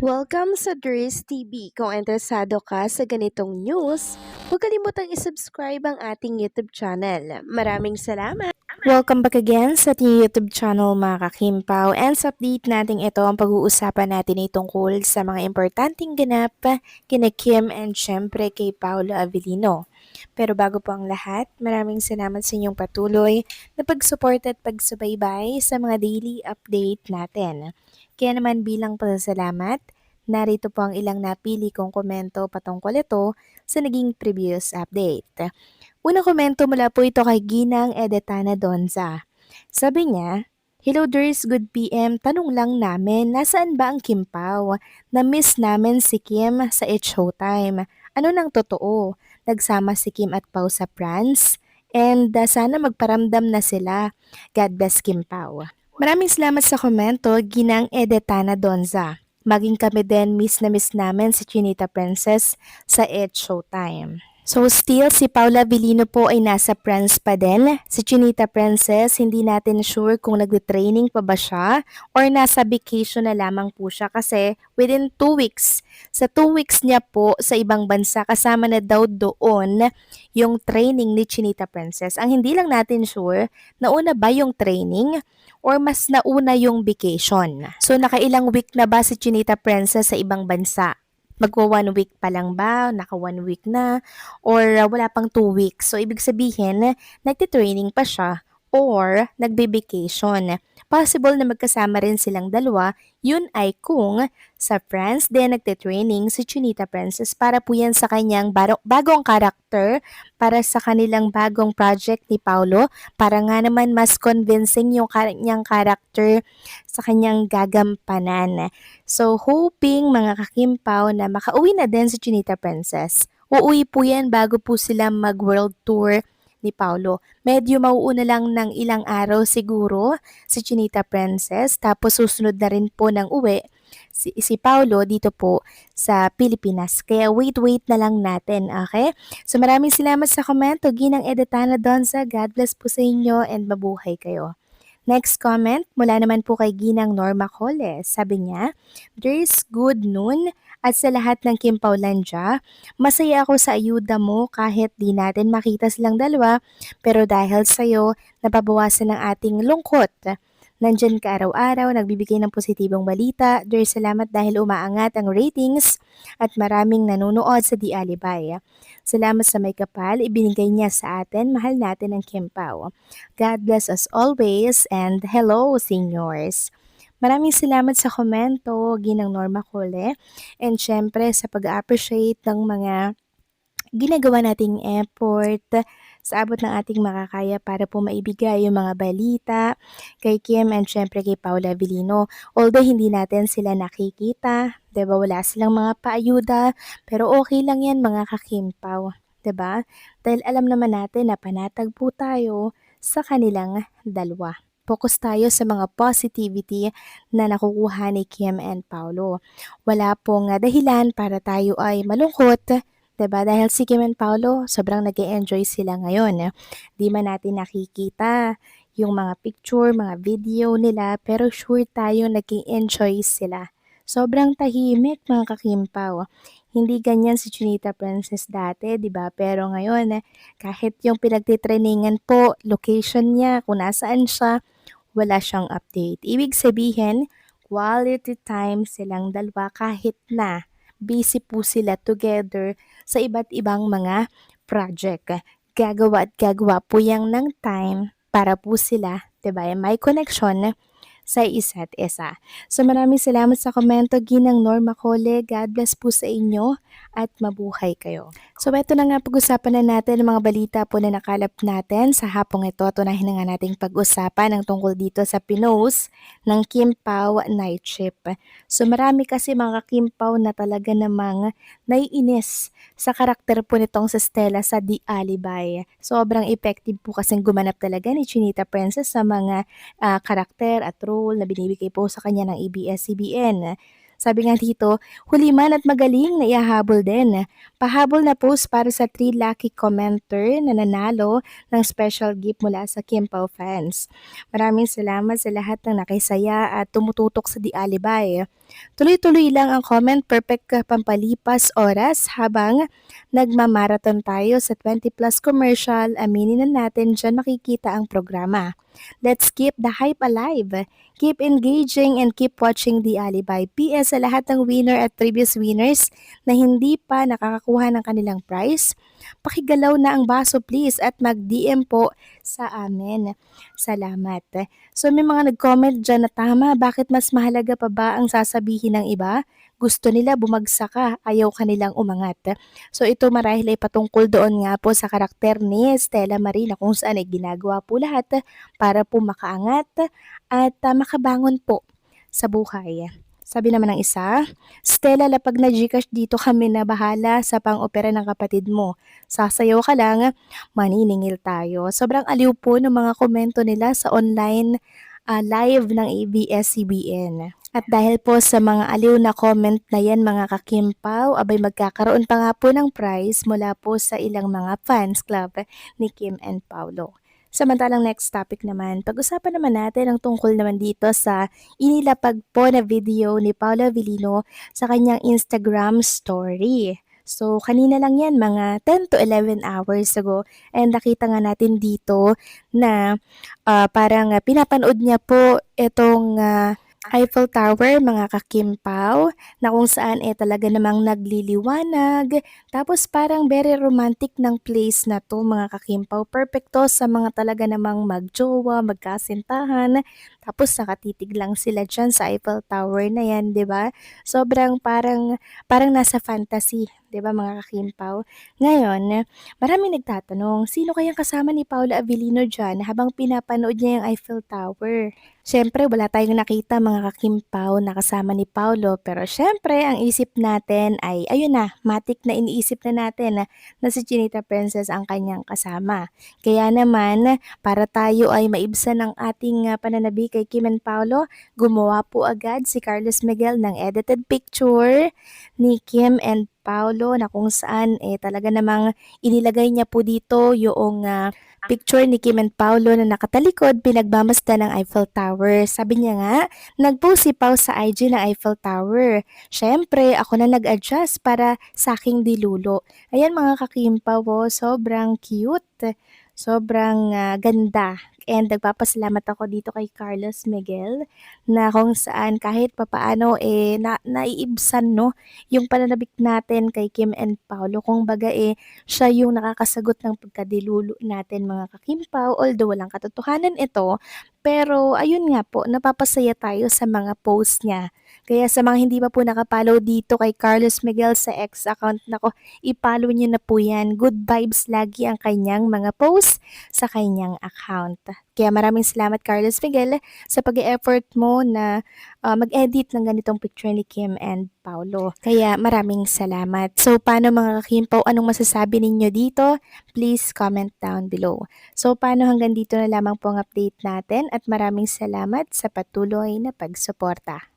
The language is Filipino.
Welcome sa Dries TV. Kung interesado ka sa ganitong news, huwag kalimutang isubscribe ang ating YouTube channel. Maraming salamat! Welcome back again sa ating YouTube channel mga kakimpaw. And sa update natin ito, ang pag-uusapan natin ay tungkol sa mga importanteng ganap kina Kim and syempre kay Paolo Avellino. Pero bago po ang lahat, maraming salamat sa inyong patuloy na pag-support at pagsubaybay sa mga daily update natin. Kaya naman bilang pasasalamat, narito po ang ilang napili kong komento patungkol ito sa naging previous update. Unang komento mula po ito kay Ginang Edetana Donza. Sabi niya, "Hello Ders, good PM. Tanong lang namin, nasaan ba ang Kim Pao? Na-miss namin si Kim sa It's Showtime. Ano nang totoo? Nagsama si Kim at Pao sa France? And sana magparamdam na sila. God bless Kim Pao." Maraming salamat sa komento, Ginang Edetana Donza. Maging kami din, miss na miss namin si Chinita Princess sa It's Showtime. So still, si Paula Avellino po ay nasa France pa din. Si Chinita Princess, hindi natin sure kung nagde-training pa ba siya or nasa vacation na lamang po siya kasi within 2 weeks. Sa 2 weeks niya po sa ibang bansa, kasama na daw doon yung training ni Chinita Princess. Ang hindi lang natin sure, nauna ba yung training or mas nauna yung vacation? So nakailang week na ba si Chinita Princess sa ibang bansa? Magwa 1 week pa lang ba? Naka 1 week na? Or wala pang 2 weeks? So, ibig sabihin, nagtitraining pa siya or nagbe-vacation. Possible na magkasama rin silang dalawa, yun ay kung sa France din nagtitraining si Chinita Princess para po yan sa kanyang bagong karakter, para sa kanilang bagong project ni Paulo, para nga naman mas convincing yung kanyang karakter sa kanyang gagampanan. So, hoping mga kakimpaw na makauwi na din si Chinita Princess. Uuwi po yan bago po sila mag-world tour ni Paulo. Medyo mauuna lang ng ilang araw siguro si Chinita Princess, tapos susunod na rin po ng uwi si Paulo dito po sa Pilipinas. Kaya wait na lang natin, okay? So maraming salamat sa komento, Ginang Edetana Donza. God bless po sa inyo and mabuhay kayo. Next comment mula naman po kay Ginang Norma Coles. Sabi niya, "There's good noon at sa lahat ng Kimpaulandia, masaya ako sa ayuda mo kahit di natin makita silang dalawa, pero dahil sa'yo, napabawasan ng ating lungkot. Nandyan ka araw-araw, nagbibigay ng positibong balita. There's salamat dahil umaangat ang ratings at maraming nanonood sa Di Alibay. Salamat sa may kapal, ibinigay niya sa atin, mahal natin ang Kimpaw. God bless us always and hello, seniors." Maraming salamat sa komento, Ginang Norma Cole, and syempre sa pag-appreciate ng mga ginagawa nating effort sa abot ng ating makakaya para po maibigay yung mga balita kay Kim and syempre kay Paula Avellino. Although hindi natin sila nakikita, 'di ba? Wala silang mga paayuda, pero okay lang 'yan mga kakimpaw, 'di ba? Dahil alam naman natin na panatag po tayo sa kanilang dalawa. Focus tayo sa mga positivity na nakukuha ni Kim and Paulo. Wala pong dahilan para tayo ay malungkot. 'Di ba? Dahil si Kim and Paolo, sobrang nag-e-enjoy sila ngayon. Di man natin nakikita yung mga picture, mga video nila, pero sure tayo nag-e-enjoy sila. Sobrang tahimik mga kakimpaw. Hindi ganyan si Chinita Princess dati, di ba? Pero ngayon, kahit yung pinagtitrainingan po, location niya, kung nasaan siya, wala siyang update. Ibig sabihin, quality time silang dalawa kahit na busy po sila together sa iba't ibang mga project. Gagawa at gagawa po yang ng time para po sila, 'di ba? May connection sa isa't isa. So maraming salamat sa komento, Ginang Norma Cole. God bless po sa inyo at mabuhay kayo. So ito na nga, pag-usapan na natin ang mga balita po na nakalap natin sa hapong ito. Tunahin na nga nating pag-usapan ang tungkol dito sa pinost ng Kim Pao night shift. So marami kasi mga Kim Pao na talaga namang naiinis sa karakter po nitong sa Stella sa Di Alibay. Sobrang effective po kasing gumanap talaga ni Chinita Princess sa mga karakter at role na binibigay po sa kanya ng ABS-CBN. Sabi nga dito, huli man at magaling na ihahabol din. Pahabol na post para sa 3 lucky commenter na nanalo ng special gift mula sa Kim Pao fans. Maraming salamat sa lahat ng nakisaya at tumututok sa Di Alibay. Tuloy-tuloy lang ang comment, perfect ka pampalipas oras habang nagmamarathon tayo sa 20 plus commercial. Aminin na natin, dyan makikita ang programa. Let's keep the hype alive. Keep engaging and keep watching the Alibay. PS sa lahat ng winner at previous winners na hindi pa nakakakuha ng kanilang prize, pakigalaw na ang baso please at mag-DM po sa amin. Salamat. So may mga nag-comment dyan na tama, bakit mas mahalaga pa ba ang sasabihin ng iba? Gusto nila bumagsak ka, ayaw kanilang umangat. So ito marahil ay patungkol doon nga po sa karakter ni Stella Marie na kung saan ay ginagawa po lahat para po makaangat at makabangon po sa buhay. Sabi naman ng isa, Stella, lapag na Gcash dito kami na bahala sa pang-opera ng kapatid mo. Sasayaw ka lang, maniningil tayo. Sobrang aliw po ng mga komento nila sa online live ng ABS-CBN. At dahil po sa mga aliw na comment na yan mga kakimpaw, abay magkakaroon pa nga po ng prize mula po sa ilang mga fans club ni Kim and Paulo. Samantalang next topic naman, pag-usapan naman natin ang tungkol naman dito sa inilapag po na video ni Paula Avellino sa kanyang Instagram story. So, kanina lang yan, mga 10 to 11 hours ago. And nakita nga natin dito na parang pinapanood niya po itong Eiffel Tower, mga kakimpaw, na kung saan talaga namang nagliliwanag. Tapos parang very romantic ng place na to, mga kakimpaw. Perfecto sa mga talaga namang magjowa, magkasintahan. Tapos nakatitig lang sila dyan sa Eiffel Tower na yan, di ba? Sobrang parang nasa fantasy, di ba mga kakimpaw? Ngayon, maraming nagtatanong, sino kayang kasama ni Paula Avellino dyan habang pinapanood niya yung Eiffel Tower? Siyempre, wala tayong nakita mga kakimpaw na kasama ni Paulo, pero siyempre, ang isip natin ay, ayun na, matik na iniisip na natin na si Chinita Princess ang kanyang kasama. Kaya naman, para tayo ay maibsan ng ating pananabi kay Kim and Paulo, gumawa po agad si Carlos Miguel ng edited picture ni Kim and Paulo na kung saan talaga namang inilagay niya po dito yung picture ni Kim and Paulo na nakatalikod pinagmamasdan ng Eiffel Tower. Sabi niya nga, nag-post si Pau sa IG ng Eiffel Tower. Syempre, ako na nag-adjust para sa aking dilulo. Ayan mga kakimpaw, sobrang cute. Sobrang ganda. And nagpapasalamat ako dito kay Carlos Miguel na kung saan kahit papaano naiibsan no yung pananabik natin kay Kim and Paulo. Kung baga siya yung nakakasagot ng pagkadilulo natin mga kakimpaw. Although walang katotohanan ito, pero ayun nga po, napapasaya tayo sa mga post niya. Kaya sa mga hindi pa po nakapollow dito kay Carlos Miguel sa X account, nako, i-follow niyo na po yan. Good vibes lagi ang kanyang mga post sa kanyang account. Kaya maraming salamat Carlos Miguel sa pag-e-effort mo na mag-edit ng ganitong picture ni Kim and Paulo. Kaya maraming salamat. So paano mga kakimpaw, anong masasabi ninyo dito? Please comment down below. So paano hanggang dito na lamang po ang update natin at maraming salamat sa patuloy na pagsuporta.